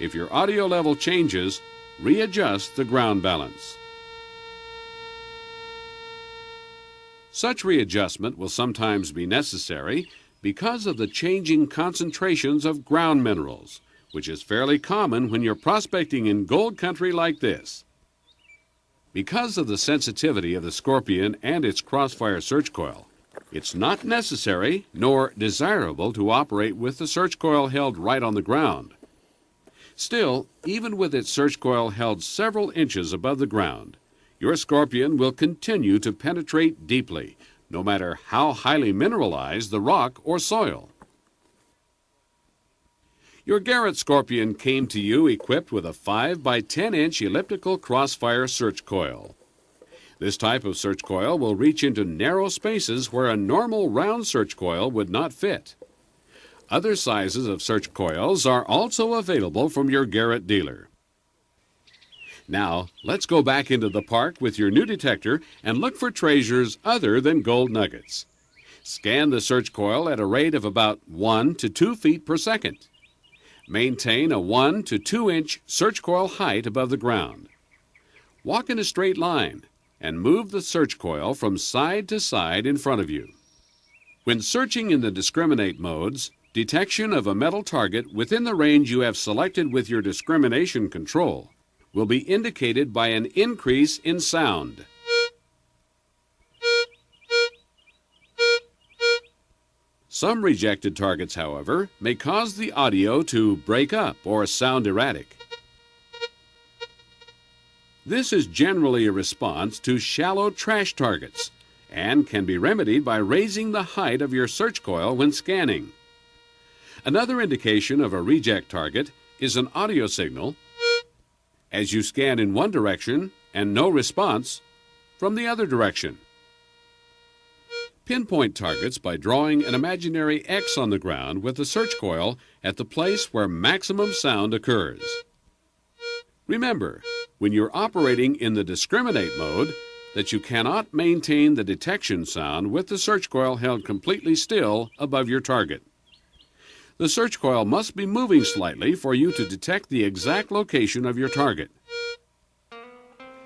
If your audio level changes, readjust the ground balance. Such readjustment will sometimes be necessary because of the changing concentrations of ground minerals, which is fairly common when you're prospecting in gold country like this. Because of the sensitivity of the Scorpion and its crossfire search coil, it's not necessary nor desirable to operate with the search coil held right on the ground. Still, even with its search coil held several inches above the ground, your Scorpion will continue to penetrate deeply, no matter how highly mineralized the rock or soil. Your Garrett Scorpion came to you equipped with a 5 by 10-inch elliptical crossfire search coil. This type of search coil will reach into narrow spaces where a normal round search coil would not fit. Other sizes of search coils are also available from your Garrett dealer. Now, let's go back into the park with your new detector and look for treasures other than gold nuggets. Scan the search coil at a rate of about 1 to 2 feet per second. Maintain a 1 to 2 inch search coil height above the ground. Walk in a straight line and move the search coil from side to side in front of you. When searching in the discriminate modes, detection of a metal target within the range you have selected with your discrimination control will be indicated by an increase in sound. Some rejected targets, however, may cause the audio to break up or sound erratic. This is generally a response to shallow trash targets and can be remedied by raising the height of your search coil when scanning. Another indication of a reject target is an audio signal as you scan in one direction and no response from the other direction. Pinpoint targets by drawing an imaginary X on the ground with the search coil at the place where maximum sound occurs. Remember, when you're operating in the discriminate mode, that you cannot maintain the detection sound with the search coil held completely still above your target. The search coil must be moving slightly for you to detect the exact location of your target.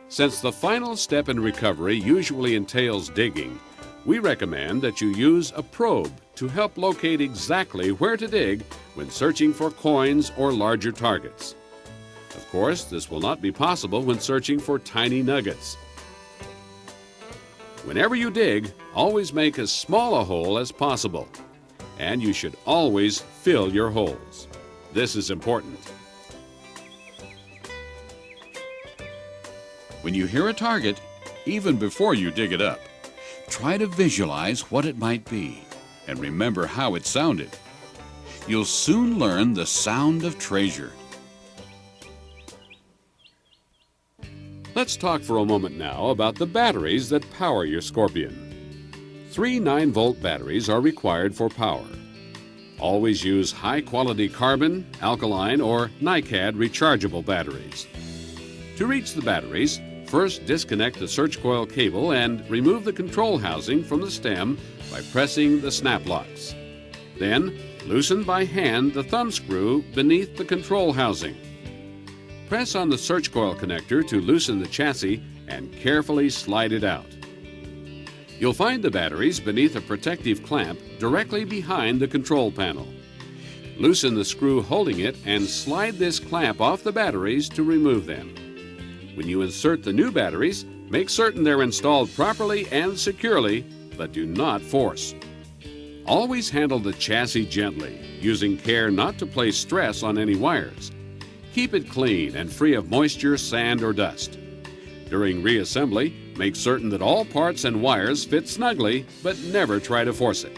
Since the final step in recovery usually entails digging, we recommend that you use a probe to help locate exactly where to dig when searching for coins or larger targets. Of course, this will not be possible when searching for tiny nuggets. Whenever you dig, always make as small a hole as possible. And you should always fill your holes. This is important. When you hear a target, even before you dig it up, try to visualize what it might be and remember how it sounded. You'll soon learn the sound of treasure. Let's talk for a moment now about the batteries that power your Scorpion. 3 9-volt batteries are required for power. Always use high-quality carbon, alkaline, or NiCad rechargeable batteries. To reach the batteries, first disconnect the search coil cable and remove the control housing from the stem by pressing the snap locks. Then, loosen by hand the thumb screw beneath the control housing. Press on the search coil connector to loosen the chassis and carefully slide it out. You'll find the batteries beneath a protective clamp directly behind the control panel. Loosen the screw holding it and slide this clamp off the batteries to remove them. When you insert the new batteries, make certain they're installed properly and securely, but do not force. Always handle the chassis gently, using care not to place stress on any wires. Keep it clean and free of moisture, sand, or dust. During reassembly, make certain that all parts and wires fit snugly, but never try to force it.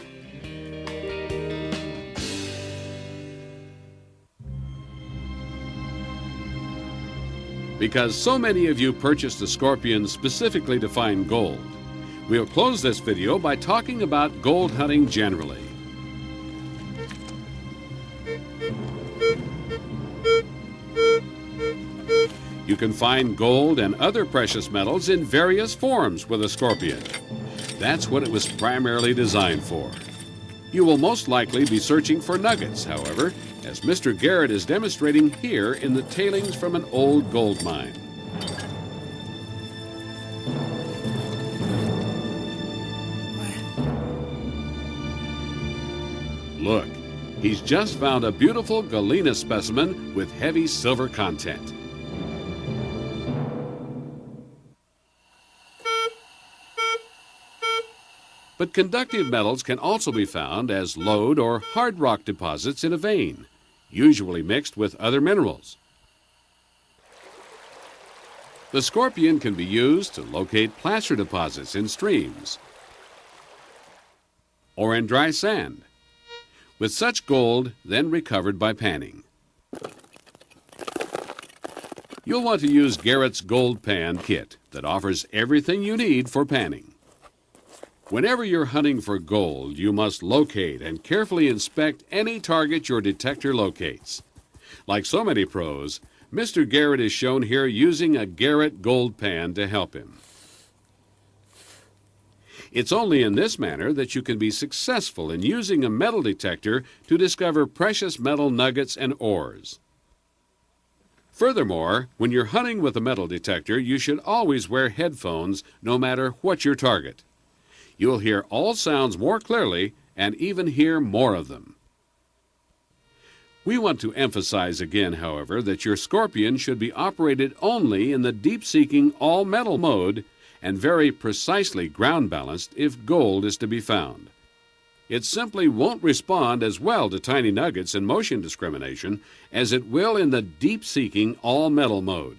Because so many of you purchased the Scorpion specifically to find gold, we'll close this video by talking about gold hunting generally. You can find gold and other precious metals in various forms with a Scorpion. That's what it was primarily designed for. You will most likely be searching for nuggets, however, as Mr. Garrett is demonstrating here in the tailings from an old gold mine. Look, he's just found a beautiful galena specimen with heavy silver content. But conductive metals can also be found as lode or hard rock deposits in a vein, usually mixed with other minerals. The scorpion can be used to locate placer deposits in streams or in dry sand, with such gold then recovered by panning. You'll want to use Garrett's Gold Pan Kit that offers everything you need for panning. Whenever you're hunting for gold, you must locate and carefully inspect any target your detector locates. Like so many pros, Mr. Garrett is shown here using a Garrett Gold Pan to help him. It's only in this manner that you can be successful in using a metal detector to discover precious metal nuggets and ores. Furthermore, when you're hunting with a metal detector, you should always wear headphones no matter what your target. You'll hear all sounds more clearly and even hear more of them. We want to emphasize again, however, that your scorpion should be operated only in the deep-seeking all-metal mode and very precisely ground-balanced if gold is to be found. It simply won't respond as well to tiny nuggets and motion discrimination as it will in the deep-seeking all-metal mode.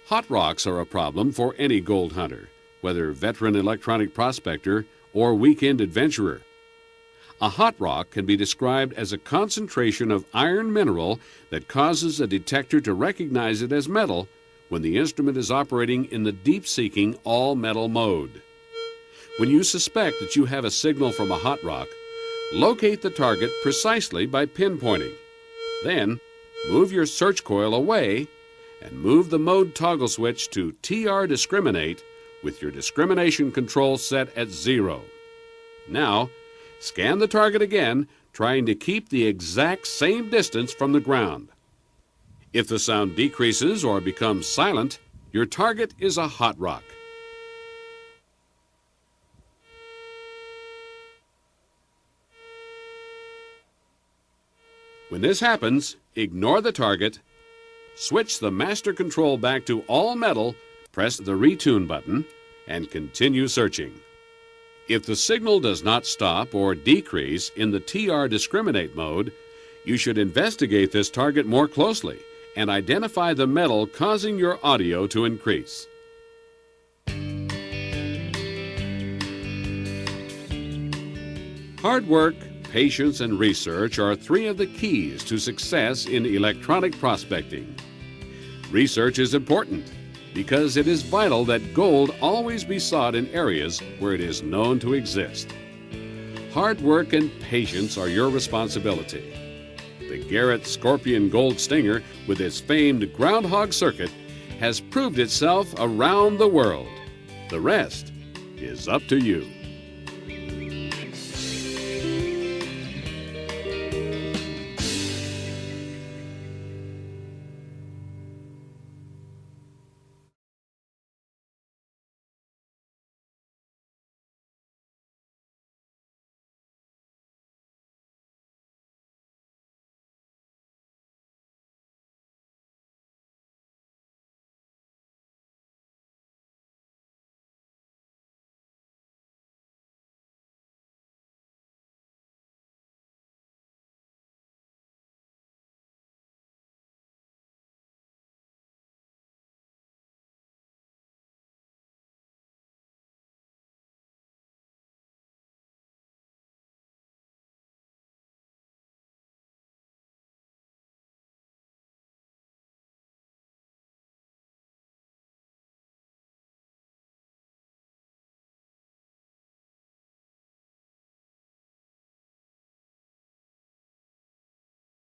Hot rocks are a problem for any gold hunter, whether veteran electronic prospector or weekend adventurer. A hot rock can be described as a concentration of iron mineral that causes a detector to recognize it as metal when the instrument is operating in the deep-seeking all-metal mode. When you suspect that you have a signal from a hot rock, locate the target precisely by pinpointing. Then, move your search coil away and move the mode toggle switch to TR Discriminate with your discrimination control set at 0. Now, scan the target again, trying to keep the exact same distance from the ground. If the sound decreases or becomes silent, your target is a hot rock. When this happens, ignore the target, switch the master control back to all metal, press the retune button, and continue searching. If the signal does not stop or decrease in the TR Discriminate mode, you should investigate this target more closely and identify the metal causing your audio to increase. Hard work, patience, and research are 3 of the keys to success in electronic prospecting. Research is important because it is vital that gold always be sought in areas where it is known to exist. Hard work and patience are your responsibility. The Garrett Scorpion Gold Stinger, with its famed groundhog circuit, has proved itself around the world. The rest is up to you.